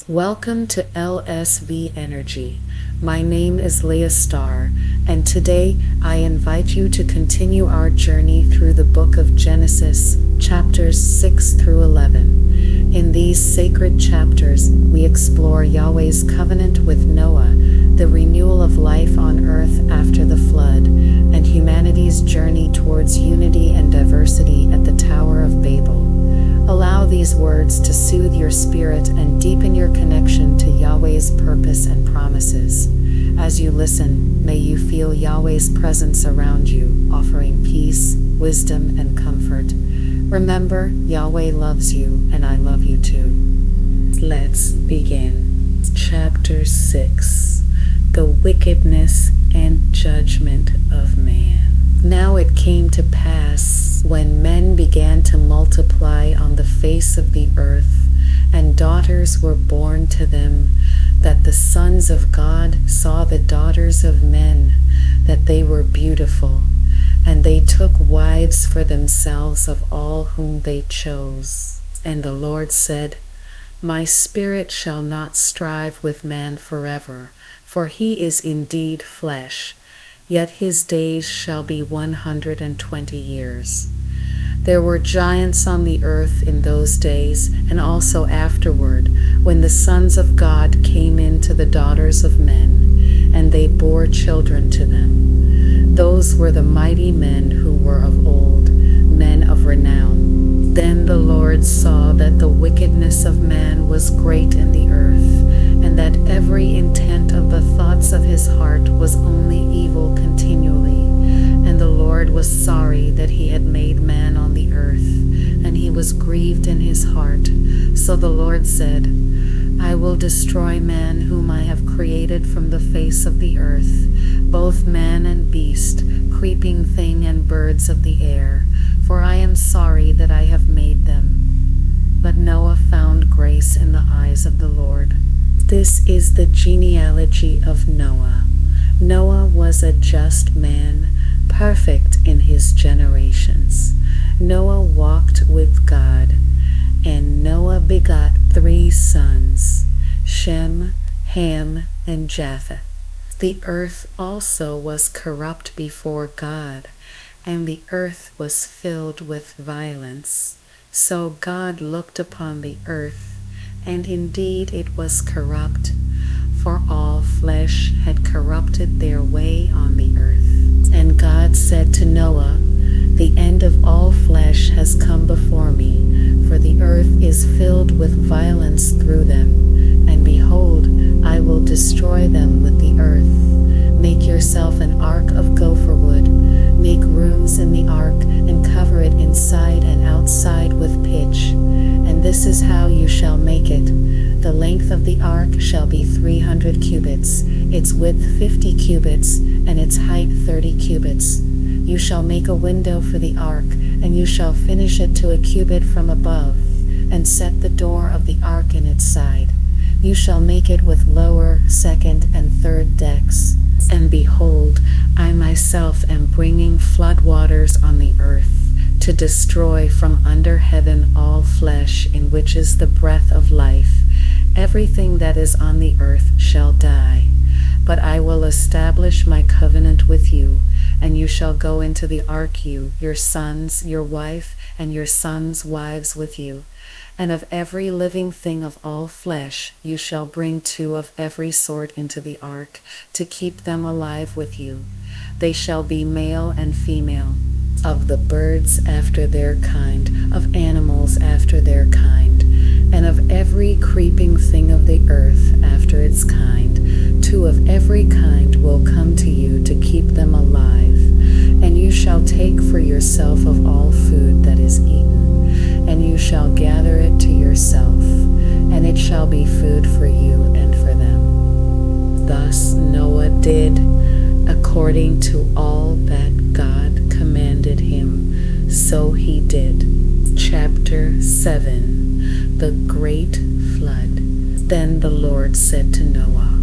Welcome to LSVEnergy. My name is Leah Starr, and today I invite you to continue our journey through the book of Genesis, chapters 6 through 11. In these sacred chapters, we explore Yahweh's covenant with Noah, the renewal of life on earth after the flood, and humanity's journey towards unity and diversity at the Tower of Babel. Allow these words to soothe your spirit and deepen your connection to Yahweh's purpose and promises. As you listen, may you feel Yahweh's presence around you, offering peace, wisdom, and comfort. Remember, Yahweh loves you, and I love you too. Let's begin. Chapter 6: The Wickedness and Judgment of Man. Now it came to pass, when men began to multiply on the face of the earth, and daughters were born to them, that the sons of God saw the daughters of men, that they were beautiful, and they took wives for themselves of all whom they chose. And the Lord said, My spirit shall not strive with man forever, for he is indeed flesh, yet his days shall be 120 years. There were giants on the earth in those days, and also afterward, when the sons of God came in to the daughters of men, and they bore children to them. Those were the mighty men who were of old, men of renown. Then the Lord saw that the wickedness of man was great in the earth, and that every intent of the thoughts of his heart was only evil continually. And the Lord was sorry that he had made man on the earth, and he was grieved in his heart. So the Lord said, I will destroy man whom I have created from the face of the earth, both man and beast, creeping thing and birds of the air, for I am sorry that I have made them. But Noah found grace in the eyes of the Lord. This is the genealogy of Noah. Noah was a just man, perfect in his generations. Noah walked with God, and Noah begot 3 sons, Shem, Ham, and Japheth. The earth also was corrupt before God, and the earth was filled with violence. So God looked upon the earth, and indeed it was corrupt, for all flesh had corrupted their way on the earth. And God said to Noah, The end of all flesh has come before me, for the earth is filled with violence through them, and behold, I will destroy them with the earth. Make yourself an ark of gopher wood. Make rooms in the ark, and cover it inside and outside with pitch. And this is how you shall make it. The length of the ark shall be 300 cubits, its width 50 cubits, and its height 30 cubits. You shall make a window for the ark, and you shall finish it to a cubit from above, and set the door of the ark in its side. You shall make it with lower, second, and third decks. And behold, I myself am bringing flood waters on the earth, to destroy from under heaven all flesh in which is the breath of life. Everything that is on the earth shall die. But I will establish my covenant with you, and you shall go into the ark, you, your sons, your wife, and your sons' wives with you. And of every living thing of all flesh you shall bring 2 of every sort into the ark, to keep them alive with you. They shall be male and female, of the birds after their kind, of animals after their kind, and of every creeping thing of the earth after its kind. 2 of every kind will come to you to keep them alive. And you shall take for yourself of all food that is eaten, and you shall gather it to yourself, and it shall be food for you and for them. Thus Noah did, according to all that God commanded him, so he did. Chapter 7: The Great Flood. Then the Lord said to Noah,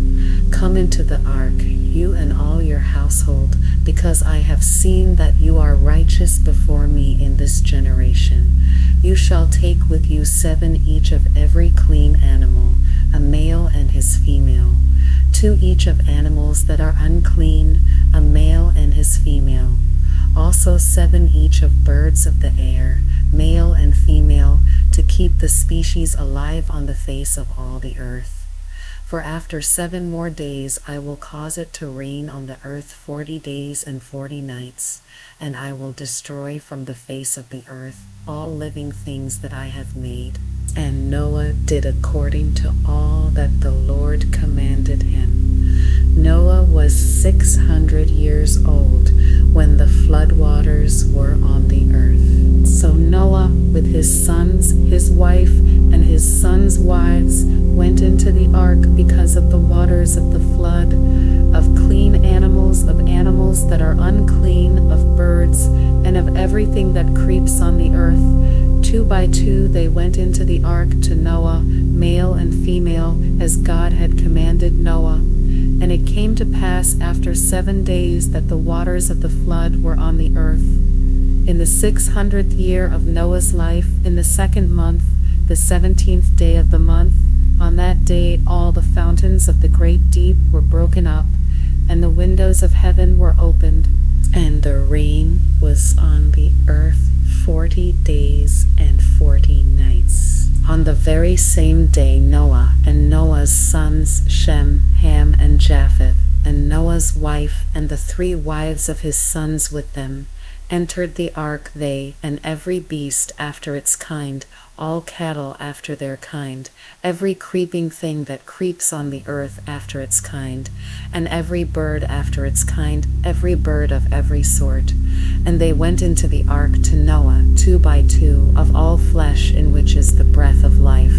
Come into the ark, you and all your household, because I have seen that you are righteous before me in this generation. You shall take with you 7 each of every clean animal, a 2 each of animals that are unclean, a male and his female. Also 7 each of birds of the air, male and female, to keep the species alive on the face of all the earth. For after 7 more days I will cause it to rain on the earth 40 days and 40 nights, and I will destroy from the face of the earth all living things that I have made. And Noah did according to all that the Lord commanded him. Noah was 600 years old when the flood waters were on the earth. So Noah, with his sons, his wife, and his sons' wives, went into the ark because of the waters of the flood, of clean animals, of animals that are unclean, of birds, and of everything that creeps on the earth. 2 by 2 they went into the ark to Noah, male and female, as God had commanded Noah. And it came to pass after 7 days that the waters of the flood were on the earth. In the 600th year of Noah's life, in the 2nd month, the 17th day of the month, on that day all the fountains of the great deep were broken up, and the windows of heaven were opened, and the rain was on the earth 40 days and 40 nights. On the very same day Noah and Noah's sons Shem, Ham, and Japheth, and Noah's wife and the 3 wives of his sons with them, entered the ark, they and every beast after its kind, all cattle after their kind, every creeping thing that creeps on the earth after its kind, and every bird after its kind, every bird of every sort. And they went into the ark to Noah 2 by 2 of all flesh in which is the breath of life.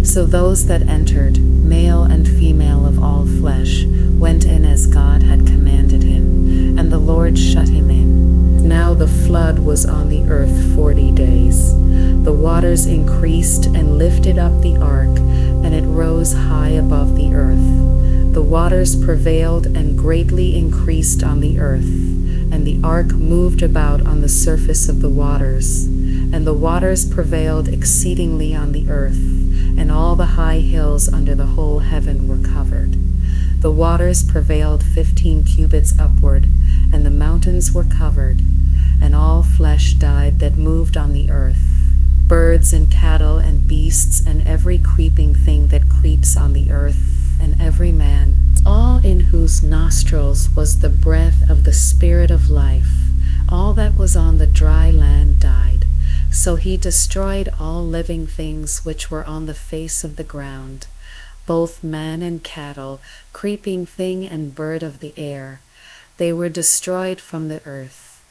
So those that entered, male and female of all flesh, went in as God had commanded him, and the Lord shut him in. Now the flood was on the earth 40 days. The waters increased and lifted up the ark, and it rose high above the earth. The waters prevailed and greatly increased on the earth, and the ark moved about on the surface of the waters. And the waters prevailed exceedingly on the earth, and all the high hills under the whole heaven were covered. The waters prevailed 15 cubits upward, and the mountains were covered, and all flesh died that moved on the earth, birds and cattle and beasts and every creeping thing that creeps on the earth, and every man, all in whose nostrils was the breath of the Spirit of life. All that was on the dry land died. So he destroyed all living things which were on the face of the ground, both man and cattle, creeping thing and bird of the air. They were destroyed from the earth.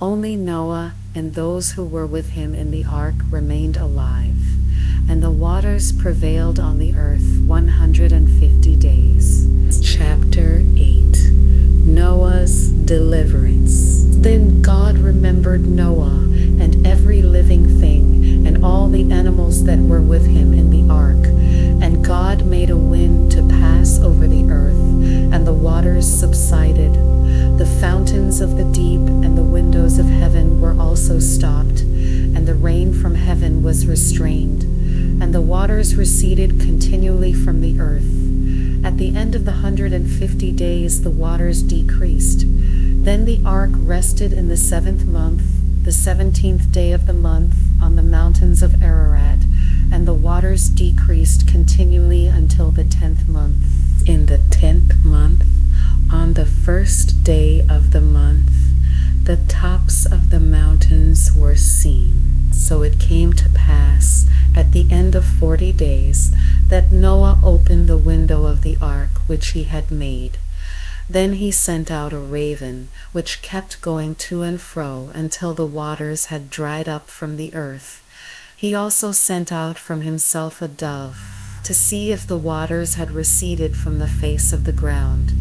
Only Noah and those who were with him in the ark remained alive, and the waters prevailed on the earth 150 days. Chapter 8. Noah's deliverance. Then God remembered Noah and every living thing and all the animals that were with him in the ark. And God made a wind to pass over the earth, and the waters subsided. The fountains of the deep and the windows of heaven were also stopped, and the rain from heaven was restrained, and the waters receded continually from the earth. At the end of the 150 days the waters decreased. Then the ark rested in the 7th month, the 17th day of the month, on the mountains of Ararat, and the waters decreased continually until the 10th month. In the 10th month, on the 1st day of the month, the tops of the mountains were seen. So it came to pass, at the end of 40 days, that Noah opened the window of the ark which he had made. Then he sent out a raven, which kept going to and fro until the waters had dried up from the earth. He also sent out from himself a dove, to see if the waters had receded from the face of the ground.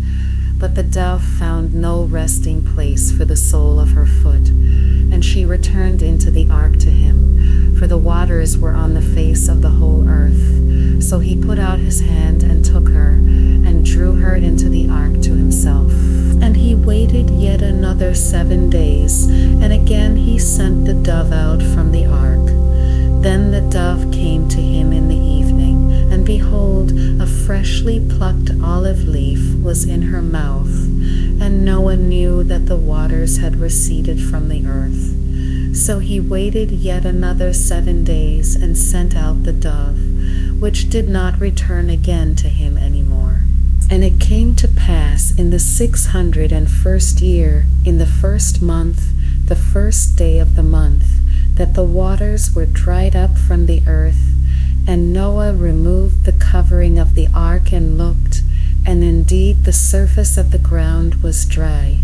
But the dove found no resting place for the sole of her foot, and she returned into the ark to him, for the waters were on the face of the whole earth. So he put out his hand and took her, and drew her into the ark to himself. And he waited yet another 7 days, and again he sent the dove out from the ark. Then the dove came to him in the evening, and behold, a freshly plucked olive leaf was in her mouth, and Noah knew that the waters had receded from the earth. So he waited yet another 7 days and sent out the dove, which did not return again to him any more. And it came to pass in the 601st year, in the 1st month, the 1st day of the month, that the waters were dried up from the earth. And Noah removed the covering of the ark and looked, and indeed the surface of the ground was dry.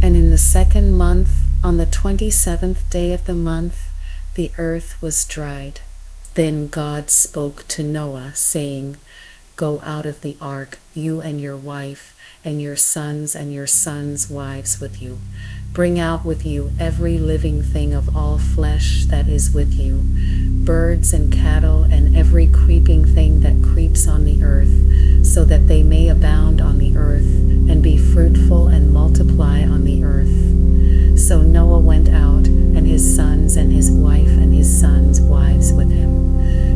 And in the 2nd month, on the 27th day of the month, the earth was dried. Then God spoke to Noah, saying, Go out of the ark, you and your wife, and your sons' wives with you. Bring out with you every living thing of all flesh that is with you, birds and cattle and every creeping thing that creeps on the earth, so that they may abound on the earth, and be fruitful and multiply on the earth. So Noah went out, and his sons and his wife and his sons' wives with him.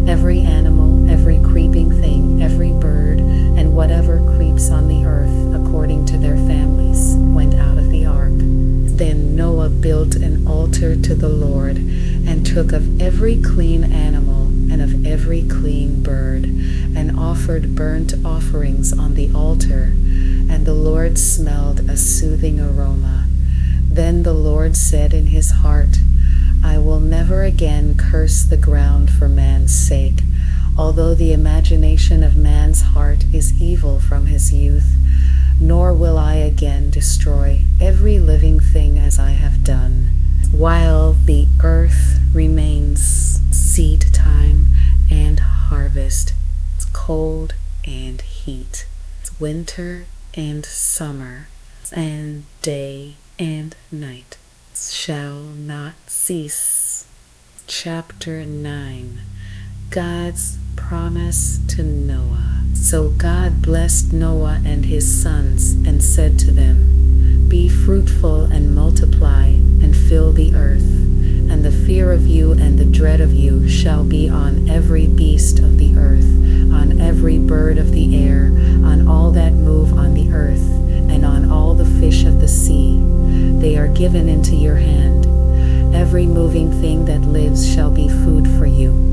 Every animal, every creeping thing, every bird, and whatever creeps on the earth, according to their families, went out of the ark. Then Noah built an altar to the Lord, and took of every clean animal and of every clean bird, and offered burnt offerings on the altar, and the Lord smelled a soothing aroma. Then the Lord said in his heart, I will never again curse the ground for man's sake, although the imagination of man's heart is evil from his youth, nor will I again destroy every living thing as I have done. While the earth remains, seed time and harvest, cold and heat, winter and summer, and day and night shall not cease. Chapter 9. God's promise to Noah. So God blessed Noah and his sons and said to them, Be fruitful and multiply and fill the earth, and the fear of you and the dread of you shall be on every beast of the earth, on every bird of the air, on all that move on the earth, and on all the fish of the sea. They are given into your hand. Every moving thing that lives shall be food for you.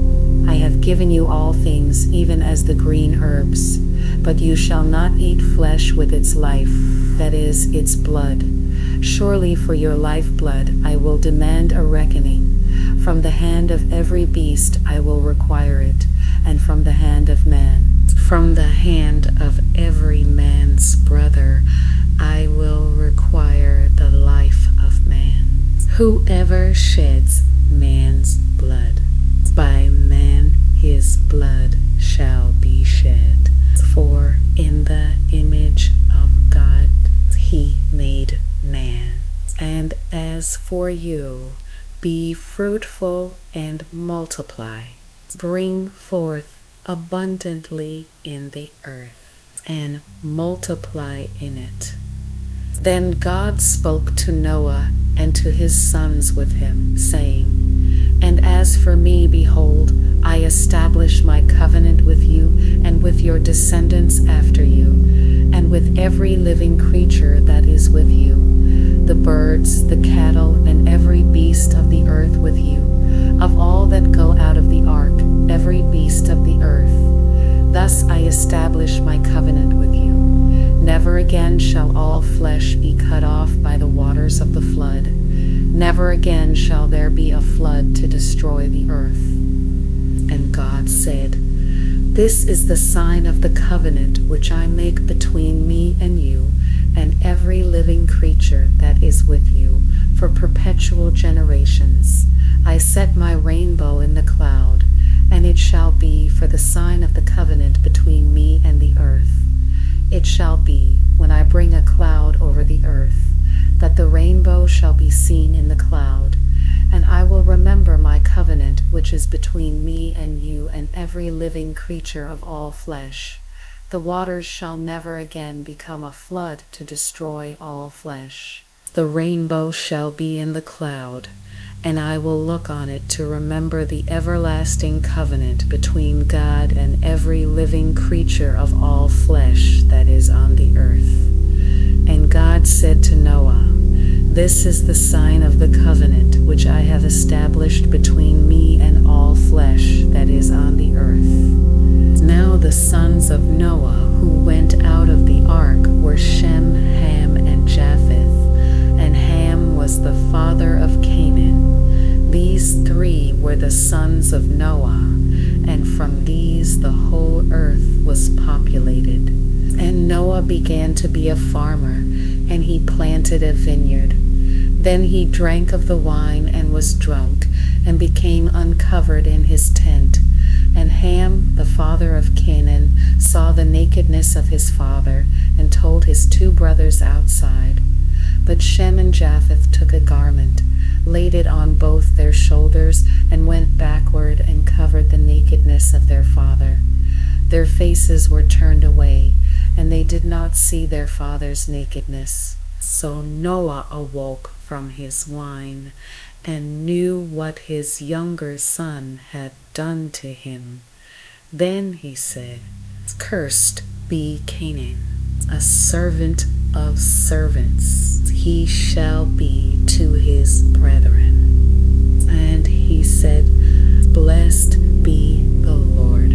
I have given you all things, even as the green herbs, but you shall not eat flesh with its life, that is, its blood. Surely for your lifeblood I will demand a reckoning. From the hand of every beast I will require it, and from the hand of man. From the hand of every man's brother I will require the life of man. Whoever sheds man's blood, by man his blood shall be shed. For in the image of God he made man. And as for you, be fruitful and multiply. Bring forth abundantly in the earth, and multiply in it. Then God spoke to Noah and to his sons with him, saying, And as for me, behold, I establish my covenant with you and with your descendants after you, and with every living creature that is with you, the birds, the cattle, and every beast of the earth with you, of all that go out of the ark, every beast of the earth. Thus I establish my covenant with you. Never again shall all flesh be cut off by the waters of the flood. Never again shall there be a flood to destroy the earth. And God said, This is the sign of the covenant which I make between me and you, and every living creature that is with you, for perpetual generations. I set my rainbow in the cloud, and it shall be for the sign of the covenant between me and the earth. It shall be, when I bring a cloud over the earth, that the rainbow shall be seen in the cloud, and I will remember my covenant which is between me and you and every living creature of all flesh. The waters shall never again become a flood to destroy all flesh. The rainbow shall be in the cloud, and I will look on it to remember the everlasting covenant between God and every living creature of all flesh that is on the earth. And God said to Noah, This is the sign of the covenant which I have established between me and all flesh that is on the earth. Now the sons of Noah who went out of the ark were Shem, Ham, and Japheth, and Ham was the father of Canaan. These three were the sons of Noah, and from these the whole earth was populated. And Noah began to be a farmer, and he planted a vineyard. Then he drank of the wine and was drunk, and became uncovered in his tent. And Ham, the father of Canaan, saw the nakedness of his father, and told his two brothers outside. But Shem and Japheth took a garment, laid it on both their shoulders, and went backward and covered the nakedness of their father. Their faces were turned away, and they did not see their father's nakedness. So Noah awoke from his wine, and knew what his younger son had done to him. Then he said, Cursed be Canaan, a servant of servants. He shall be to his brethren. And he said, Blessed be the Lord,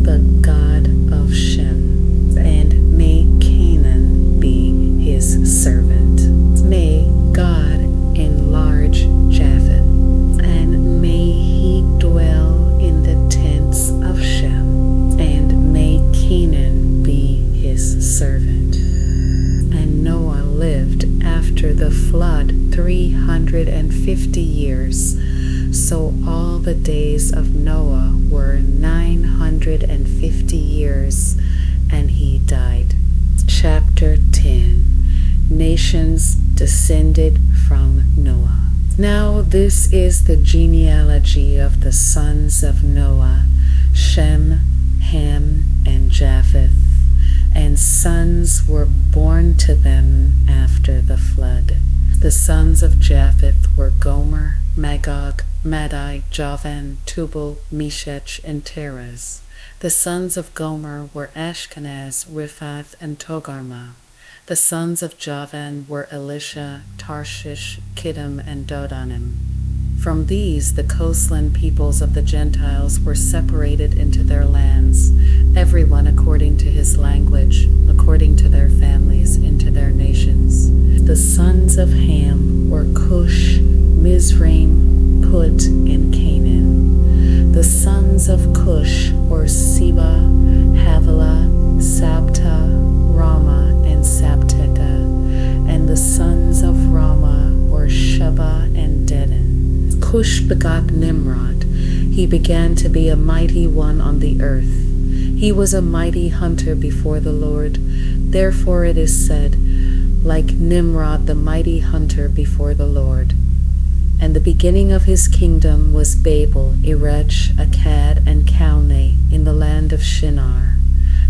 the God of Shem, and may Canaan be his servant. May God enlarge Japheth, and may he dwell in the tents of Shem, and may Canaan be his servant. And Noah lived after the flood 350 years. So all the days of Noah were 950 years, and he died. Chapter 10. Nations descended from Noah. Now this is the genealogy of the sons of Noah, Shem, Ham, and Japheth, and sons were born to them after the flood. The sons of Japheth were Gomer, Magog, Madai, Javan, Tubal, Meshech, and Teraz. The sons of Gomer were Ashkenaz, Riphath, and Togarmah. The sons of Javan were Elisha, Tarshish, Kittim, and Dodanim. From these the coastland peoples of the Gentiles were separated into their lands, everyone according to his language, according to their families, into their nations. The sons of Ham were Cush, Mizraim, Put, and Canaan. The sons of Cush were Seba, Havilah, Sabta, Rama, and Sabteka. And the sons of Rama were Sheba and Dedan. Cush begot Nimrod. He began to be a mighty one on the earth. He was a mighty hunter before the Lord. Therefore it is said, like Nimrod the mighty hunter before the Lord. And the beginning of his kingdom was Babel, Erech, Akkad, and Calneh in the land of Shinar.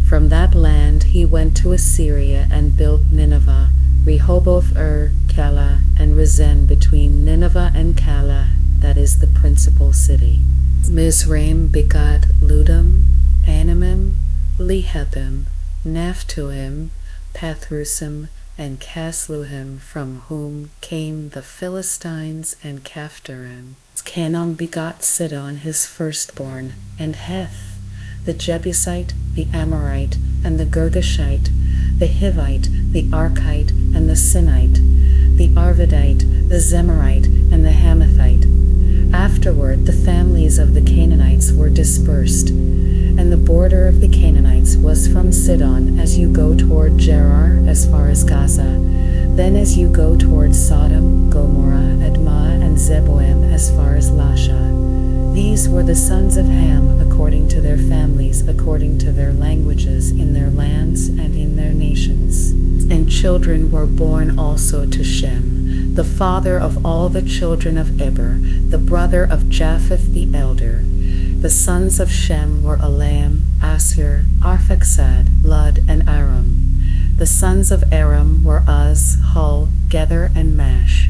From that land he went to Assyria and built Nineveh, Rehoboth, Calah, and Rezin between Nineveh and Calah, that is the principal city. Mizraim begot Ludum, Anamim, Lehabim, Naphtuhim, Pathrusim, and Casluhim, from whom came the Philistines and Caphtorim. Canaan begot Sidon his firstborn, and Heth, the Jebusite, the Amorite, and the Girgashite, the Hivite, the Archite, and the Sinite, the Arvadite, the Zemarite, and the Hamathite. Afterward the families of the Canaanites were dispersed, and the border of the Canaanites was from Sidon as you go toward Gerar as far as Gaza, then as you go toward Sodom, Gomorrah, Admah, and Zeboim as far as Lasha. These were the sons of Ham according to their families, according to their languages, in their lands and in their nations. And children were born also to Shem, the father of all the children of Eber, the brother of Japheth the elder. The sons of Shem were Elam, Assur, Arphaxad, Lud, and Aram. The sons of Aram were Uz, Hul, Gether, and Mash.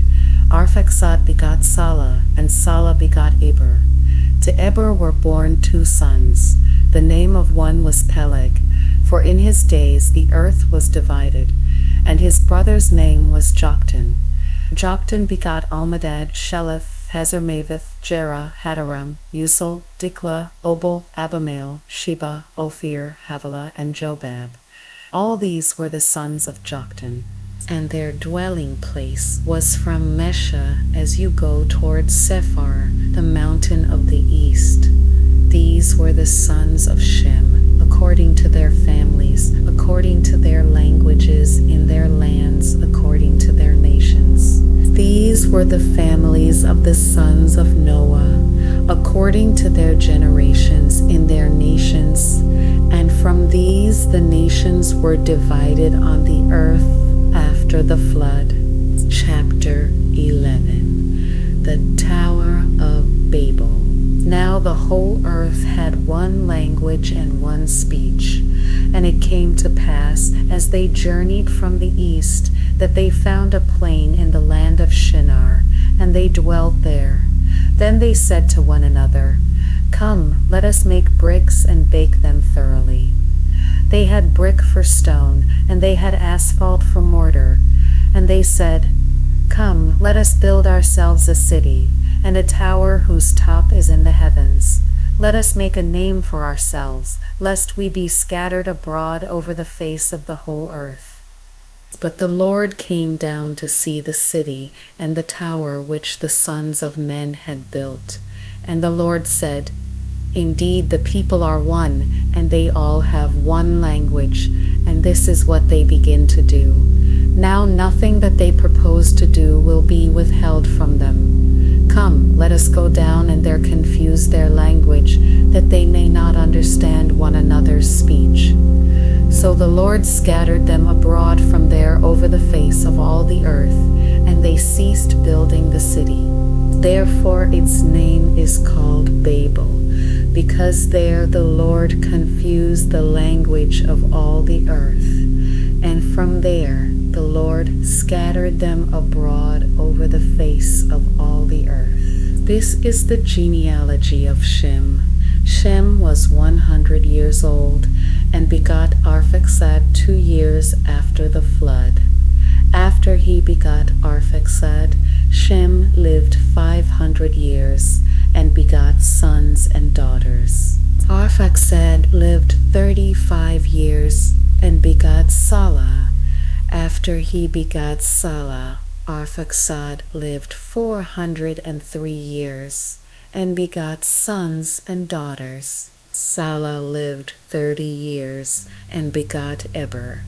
Arphaxad begot Salah, and Salah begot Eber. To Eber were born 2 sons. The name of one was Peleg, for in his days the earth was divided, and his brother's name was Joktan. Joktan begot Almadad, Sheleth, Hazarmaveth, Jerah, Hadaram, Usul, Dikla, Obal, Abimael, Sheba, Ophir, Havilah, and Jobab. All these were the sons of Joktan, and their dwelling place was from Mesha as you go toward Sephar, the mountain of the east. These were the sons of Shem, according to their families, according to their languages, in their lands, according to their nations. These were the families of the sons of Noah, according to their generations, in their nations. And from these the nations were divided on the earth after the flood. Chapter 11. The Tower of Babel. Now the whole earth had one language and one speech. And it came to pass, as they journeyed from the east, that they found a plain in the land of Shinar, and they dwelt there. Then they said to one another, "Come, let us make bricks and bake them thoroughly." They had brick for stone, and they had asphalt for mortar. And they said, "Come, let us build ourselves a city, and a tower whose top is in the heavens. Let us make a name for ourselves, lest we be scattered abroad over the face of the whole earth." But the Lord came down to see the city and the tower which the sons of men had built. And the Lord said, "Indeed, the people are one, and they all have one language, and this is what they begin to do. Now nothing that they propose to do will be withheld from them. Come, let us go down and there confuse their language, that they may not understand one another's speech." So the Lord scattered them abroad from there over the face of all the earth, and they ceased building the city. Therefore its name is called Babel, because there the Lord confused the language of all the earth. And from there the Lord scattered them abroad over the face of all the earth. This is the genealogy of Shem. Shem was 100 years old, and begot Arphaxad 2 years after the flood. After he begot Arphaxad, Shem lived 500 years, and begot sons and daughters. Arphaxad lived 35 years, and begot Salah. After he begot Salah, Arphaxad lived 403 years, and begot sons and daughters. Salah lived 30 years, and begot Eber.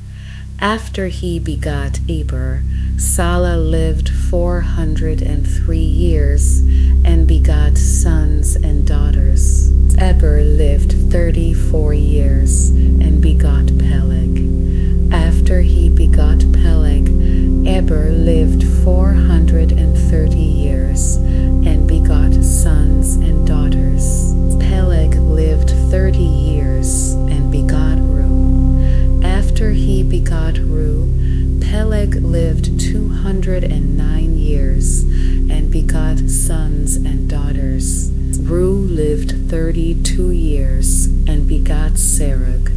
After he begot Eber, Salah lived 403 years, and begot sons and daughters. Eber lived 34 years, and begot Peleg. After he begot Peleg, Eber lived 430 years, and begot sons and daughters. Peleg lived 30 years, and begot Ru. After he begot Ru, Peleg lived 209 years, and begot sons and daughters. Ru lived 32 years, and begot Serug.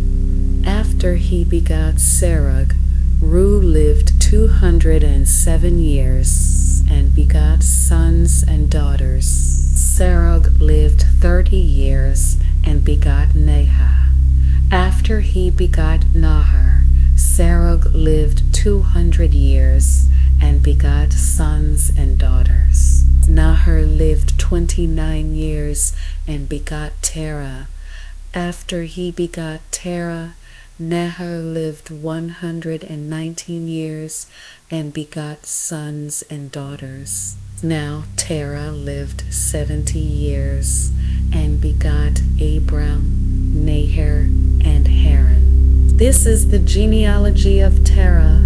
After he begot Serug, Ru lived 207 years, and begot sons and daughters. Serug lived 30 years, and begot Nahah. After he begot Nahar, Serug lived 200 years, and begot sons and daughters. Nahar lived 29 years, and begot Terah. After he begot Terah, Nahar lived 119 years, and begot sons and daughters. Now Terah lived 70 years, and begot Abram, Nahor, and Haran. This is the genealogy of Terah.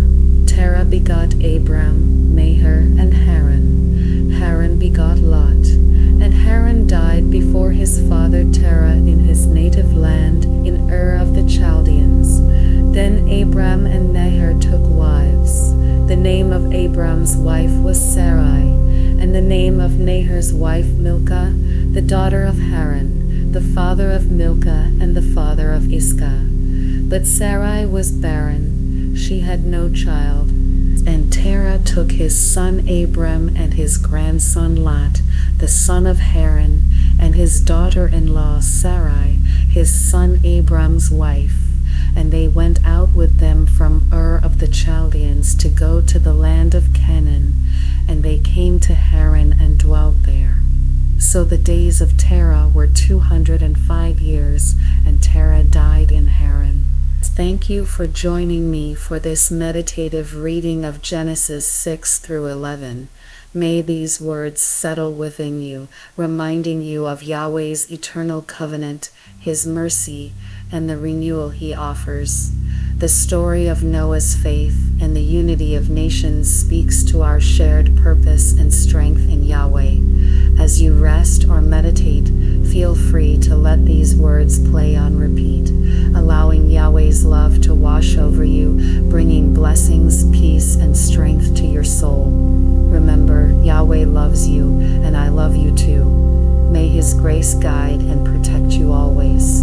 Terah begot Abram, Nahor, and Haran. Haran begot Lot. And Haran died before his father Terah in his native land in Ur of the Chaldeans. Then Abram and Nahor name of Abram's wife was Sarai, and the name of Nahor's wife Milcah, the daughter of Haran, the father of Milcah and the father of Iscah. But Sarai was barren, she had no child. And Terah took his son Abram and his grandson Lot, the son of Haran, and his daughter-in-law Sarai, his son Abram's wife, and they went out with them from Ur of the Chaldeans to go to the land of Canaan, and they came to Haran and dwelt there. So the days of Terah were 205 years, and Terah died in Haran. Thank you for joining me for this meditative reading of Genesis 6 through 11. May these words settle within you, reminding you of Yahweh's eternal covenant, His mercy, and the renewal He offers. The story of Noah's faith and the unity of nations speaks to our shared purpose and strength in Yahweh. As you rest or meditate, feel free to let these words play on repeat, allowing Yahweh's love to wash over you, bringing blessings, peace, and strength to your soul. Remember, Yahweh loves you, and I love you too. May His grace guide and protect you always.